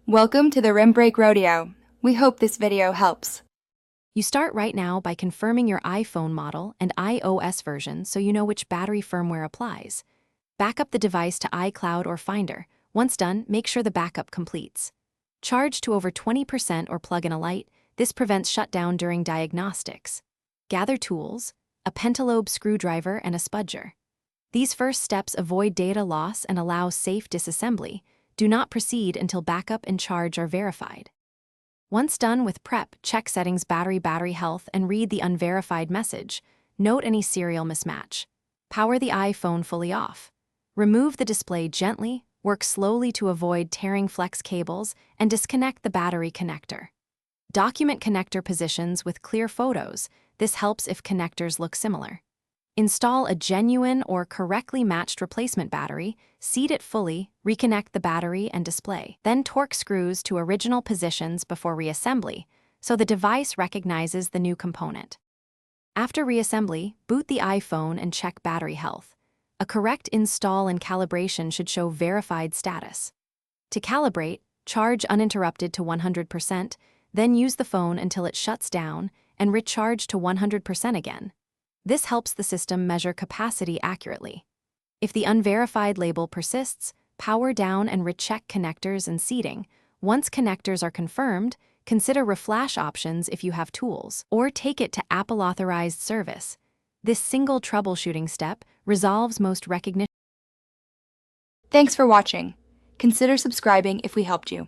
Welcome to the Rim Break Rodeo. We hope this video helps. You start right now by confirming your iPhone model and iOS version so you know which battery firmware applies. Back up the device to iCloud or Finder. Once done, make sure the backup completes. Charge to over 20% or plug in a light. This prevents shutdown during diagnostics. Gather tools, a pentalobe screwdriver and a spudger. These first steps avoid data loss and allow safe disassembly. Do not proceed until backup and charge are verified. Once done with prep, check settings battery health and read the unverified message. Note any serial mismatch. Power the iPhone fully off. Remove the display gently, work slowly to avoid tearing flex cables, and disconnect the battery connector. Document connector positions with clear photos. This helps if connectors look similar. Install a genuine or correctly matched replacement battery, seat it fully, reconnect the battery and display. Then torque screws to original positions before reassembly, so the device recognizes the new component. After reassembly, boot the iPhone and check battery health. A correct install and calibration should show verified status. To calibrate, charge uninterrupted to 100%, then use the phone until it shuts down and recharge to 100% again. This helps the system measure capacity accurately. If the unverified label persists, power down and recheck connectors and seating. Once connectors are confirmed, consider reflash options if you have tools, or take it to Apple-authorized service. This single troubleshooting step resolves most recognition. Thanks for watching. Consider subscribing if we helped you.